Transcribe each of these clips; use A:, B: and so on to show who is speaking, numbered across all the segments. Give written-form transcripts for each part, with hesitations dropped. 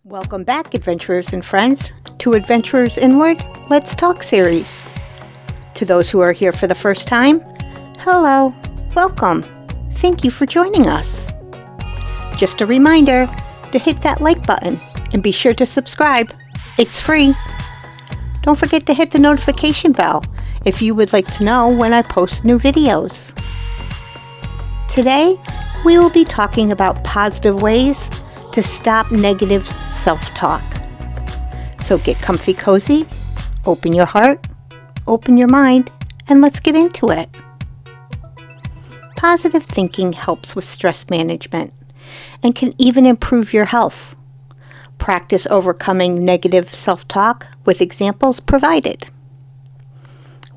A: Welcome back, adventurers and friends, to Adventurers Inward Let's Talk series. To those who are here for the first time, hello, welcome. Thank you for joining us. Just a reminder to hit that like button and be sure to subscribe. It's free. Don't forget to hit the notification bell if you would like to know when I post new videos. Today, we will be talking about positive ways to stop negative self-talk. So get comfy cozy, open your heart, open your mind, and let's get into it. Positive thinking helps with stress management and can even improve your health. Practice overcoming negative self-talk with examples provided.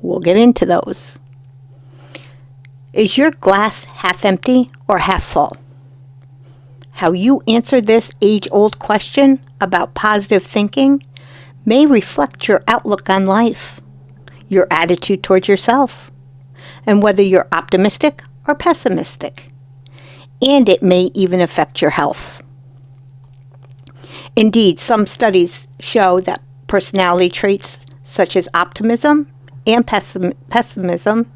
A: We'll get into those. Is your glass half empty or half full? How you answer this age-old question about positive thinking may reflect your outlook on life, your attitude towards yourself, and whether you're optimistic or pessimistic. And it may even affect your health. Indeed, some studies show that personality traits such as optimism and pessimism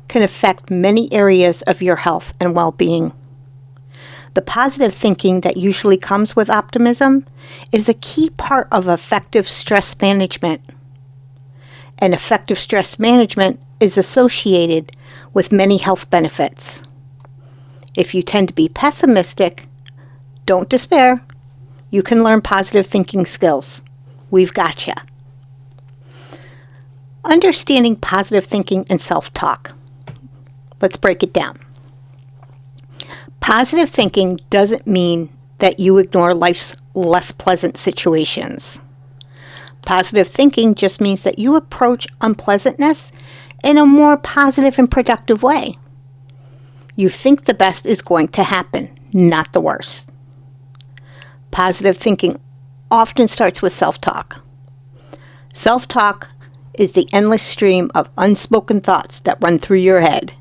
A: can affect many areas of your health and well-being. The positive thinking that usually comes with optimism is a key part of effective stress management. And effective stress management is associated with many health benefits. If you tend to be pessimistic, don't despair. You can learn positive thinking skills. We've got you. Understanding positive thinking and self-talk. Let's break it down. Positive thinking doesn't mean that you ignore life's less pleasant situations. Positive thinking just means that you approach unpleasantness in a more positive and productive way. You think the best is going to happen, not the worst. Positive thinking often starts with self-talk. Self-talk is the endless stream of unspoken thoughts that run through your head.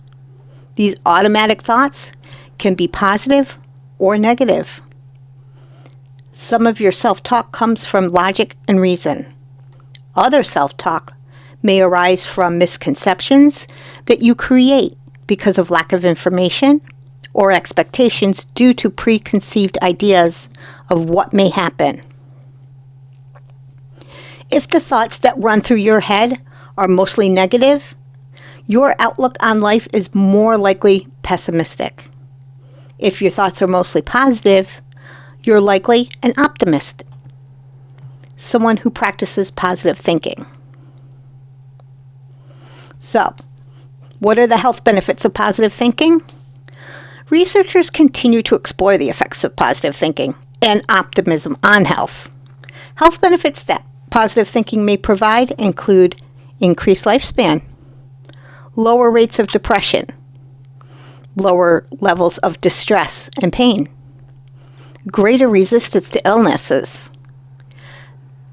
A: These automatic thoughts can be positive or negative. Some of your self-talk comes from logic and reason. Other self-talk may arise from misconceptions that you create because of lack of information or expectations due to preconceived ideas of what may happen. If the thoughts that run through your head are mostly negative, your outlook on life is more likely pessimistic. If your thoughts are mostly positive, you're likely an optimist, someone who practices positive thinking. So, what are the health benefits of positive thinking? Researchers continue to explore the effects of positive thinking and optimism on health. Health benefits that positive thinking may provide include increased lifespan, lower rates of depression, lower levels of distress and pain, greater resistance to illnesses,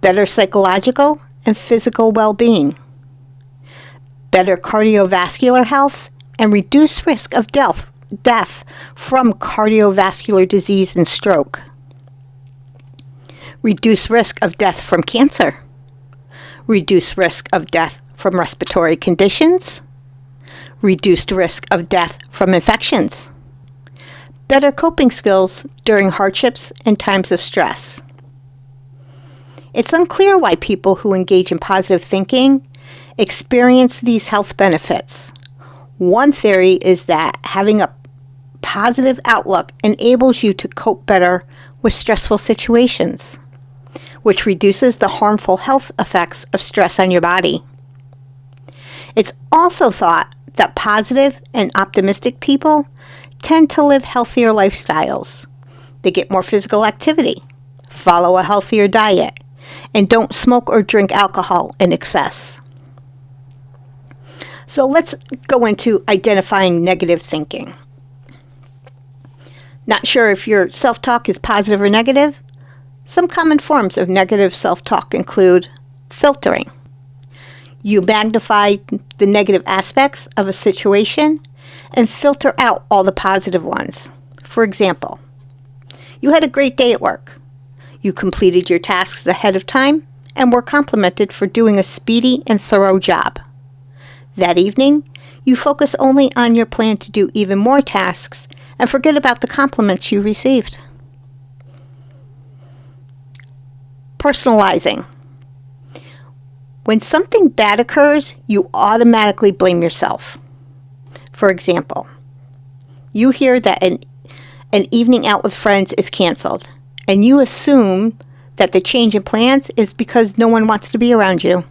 A: better psychological and physical well-being, better cardiovascular health, and reduced risk of death from cardiovascular disease and stroke, reduced risk of death from cancer, reduced risk of death from respiratory conditions, reduced risk of death from infections, better coping skills during hardships and times of stress. It's unclear why people who engage in positive thinking experience these health benefits. One theory is that having a positive outlook enables you to cope better with stressful situations, which reduces the harmful health effects of stress on your body. It's also thought that positive and optimistic people tend to live healthier lifestyles. They get more physical activity, follow a healthier diet, and don't smoke or drink alcohol in excess. So let's go into identifying negative thinking. Not sure if your self-talk is positive or negative? Some common forms of negative self-talk include filtering. You magnify the negative aspects of a situation and filter out all the positive ones. For example, you had a great day at work. You completed your tasks ahead of time and were complimented for doing a speedy and thorough job. That evening, you focus only on your plan to do even more tasks and forget about the compliments you received. Personalizing. When something bad occurs, you automatically blame yourself. For example, you hear that an evening out with friends is canceled, and you assume that the change in plans is because no one wants to be around you.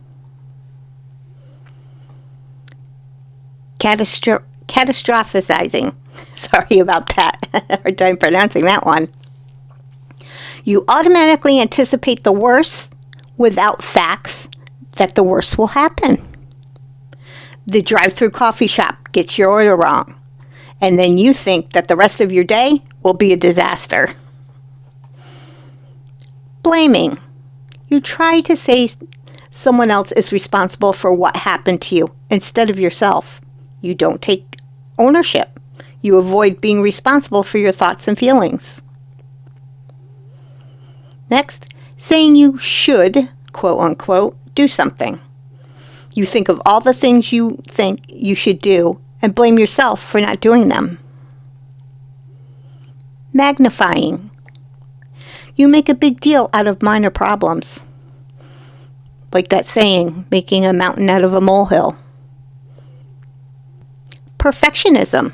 A: Catastrophizing. Sorry about that. Hard time pronouncing that one. You automatically anticipate the worst without facts that the worst will happen. The drive-through coffee shop gets your order wrong, and then you think that the rest of your day will be a disaster. Blaming. You try to say someone else is responsible for what happened to you instead of yourself. You don't take ownership. You avoid being responsible for your thoughts and feelings. Next, saying you should, quote unquote, do something. You think of all the things you think you should do and blame yourself for not doing them. Magnifying. You make a big deal out of minor problems. Like that saying, making a mountain out of a molehill. Perfectionism.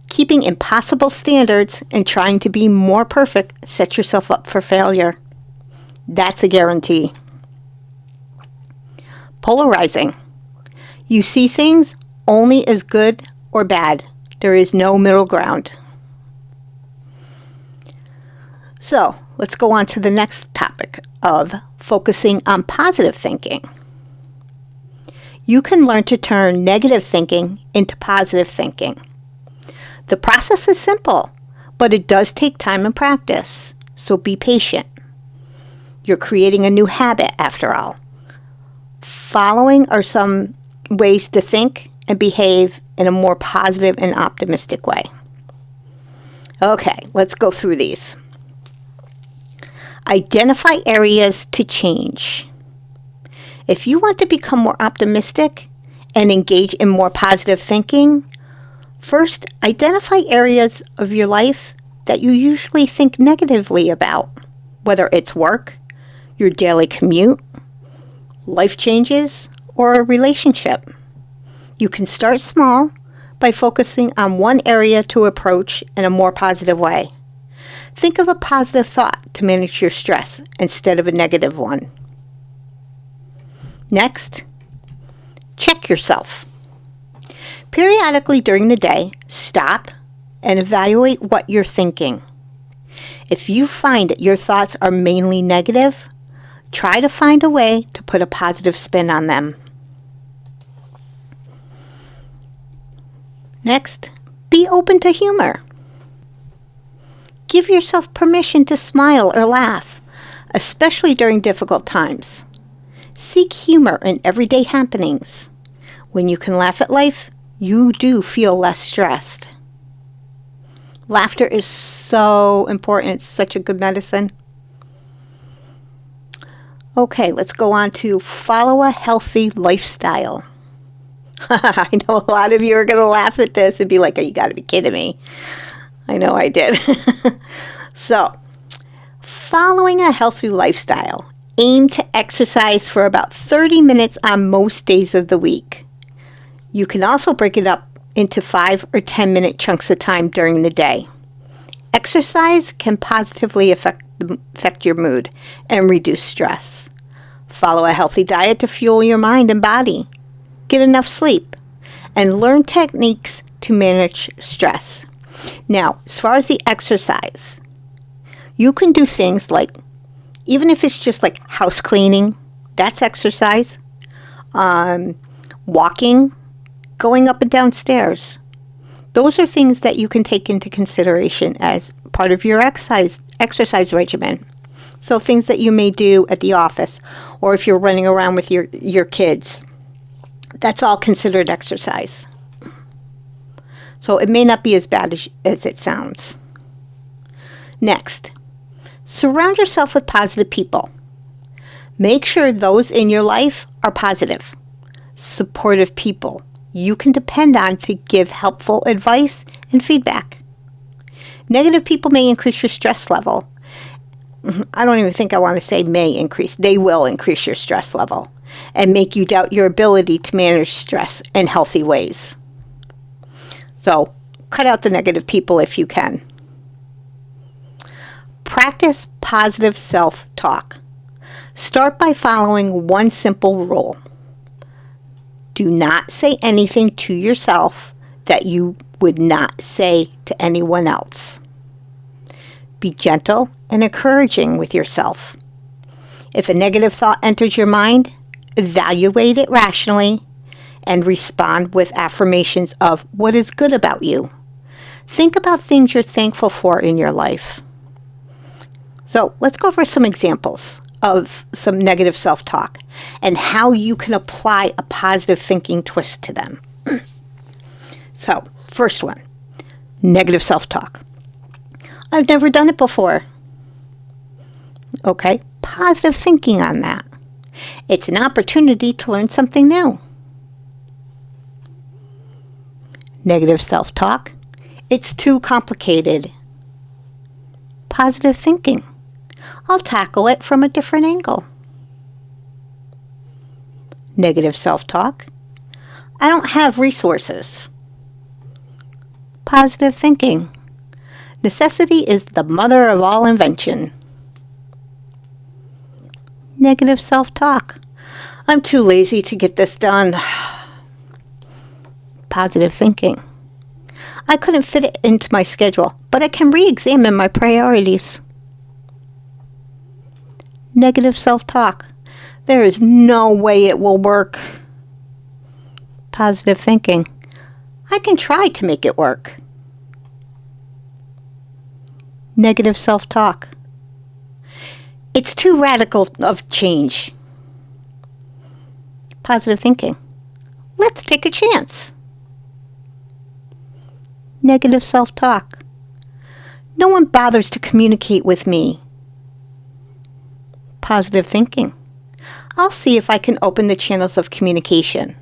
A: Keeping impossible standards and trying to be more perfect sets yourself up for failure. That's a guarantee. Polarizing. You see things only as good or bad. There is no middle ground. So, let's go on to the next topic of focusing on positive thinking. You can learn to turn negative thinking into positive thinking. The process is simple, but it does take time and practice, so be patient. You're creating a new habit after all. Following are some ways to think and behave in a more positive and optimistic way. Okay, let's go through these. Identify areas to change. If you want to become more optimistic and engage in more positive thinking, first, identify areas of your life that you usually think negatively about, whether it's work, your daily commute, life changes, or a relationship. You can start small by focusing on one area to approach in a more positive way. Think of a positive thought to manage your stress instead of a negative one. Next, check yourself. Periodically during the day, stop and evaluate what you're thinking. If you find that your thoughts are mainly negative, try to find a way to put a positive spin on them. Next, be open to humor. Give yourself permission to smile or laugh, especially during difficult times. Seek humor in everyday happenings. When you can laugh at life, you do feel less stressed. Laughter is so important. It's such a good medicine. Okay, let's go on to follow a healthy lifestyle. I know a lot of you are going to laugh at this and be like, oh, you got to be kidding me. I know I did. So, following a healthy lifestyle, aim to exercise for about 30 minutes on most days of the week. You can also break it up into 5 or 10 minute chunks of time during the day. Exercise can positively affect your mood and reduce stress. Follow a healthy diet to fuel your mind and body. Get enough sleep and learn techniques to manage stress. Now, as far as the exercise, you can do things like, even if it's just like house cleaning, that's exercise. Walking, going up and down stairs. Those are things that you can take into consideration as part of your exercise regimen. So things that you may do at the office, or if you're running around with your kids. That's all considered exercise. So it may not be as bad as it sounds. Next, Surround yourself with positive people. Make sure those in your life are positive, supportive people you can depend on to give helpful advice and feedback. Negative people may increase your stress level. I don't even think I want to say may increase. They will increase your stress level and make you doubt your ability to manage stress in healthy ways. So, cut out the negative people if you can. Practice positive self-talk. Start by following one simple rule. Do not say anything to yourself that you would not say to anyone else. Be gentle and encouraging with yourself. If a negative thought enters your mind, evaluate it rationally and respond with affirmations of what is good about you. Think about things you're thankful for in your life. So let's go over some examples of some negative self-talk and how you can apply a positive thinking twist to them. So, first one, negative self-talk. I've never done it before. Okay, positive thinking on that. It's an opportunity to learn something new. Negative self-talk. It's too complicated. Positive thinking. I'll tackle it from a different angle. Negative self-talk. I don't have resources. Positive thinking. Necessity is the mother of all invention. Negative self-talk. I'm too lazy to get this done. Positive thinking. I couldn't fit it into my schedule, but I can re-examine my priorities. Negative self-talk. There is no way it will work. Positive thinking. I can try to make it work. Negative self-talk. It's too radical of change. Positive thinking. Let's take a chance. Negative self-talk. No one bothers to communicate with me. Positive thinking. I'll see if I can open the channels of communication.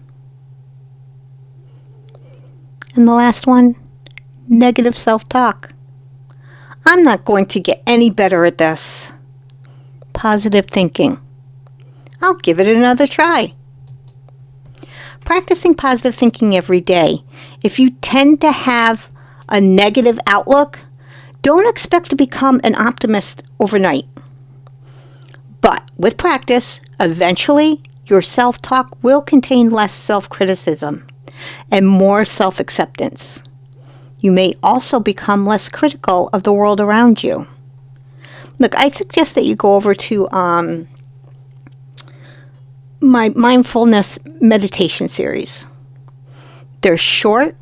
A: And the last one, negative self-talk. I'm not going to get any better at this. Positive thinking. I'll give it another try. Practicing positive thinking every day. If you tend to have a negative outlook, don't expect to become an optimist overnight. But with practice, eventually your self-talk will contain less self-criticism and more self-acceptance. You may also become less critical of the world around you. Look, I suggest that you go over to my mindfulness meditation series. They're short,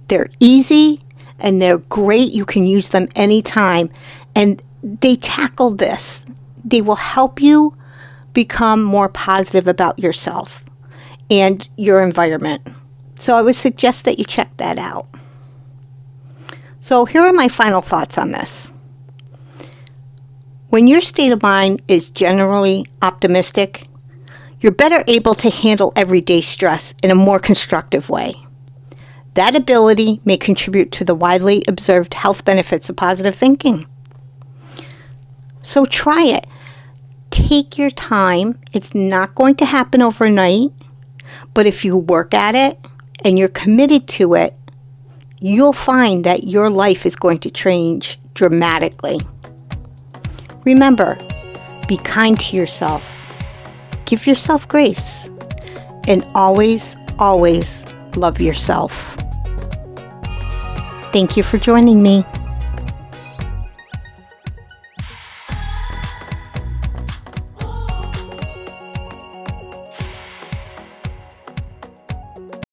A: they're easy, and they're great. You can use them anytime. And they tackle this. They will help you become more positive about yourself and your environment. So I would suggest that you check that out. So here are my final thoughts on this. When your state of mind is generally optimistic, you're better able to handle everyday stress in a more constructive way. That ability may contribute to the widely observed health benefits of positive thinking. So try it. Take your time. It's not going to happen overnight, but if you work at it and you're committed to it, you'll find that your life is going to change dramatically. Remember, be kind to yourself. Give yourself grace. And always, always love yourself. Thank you for joining me.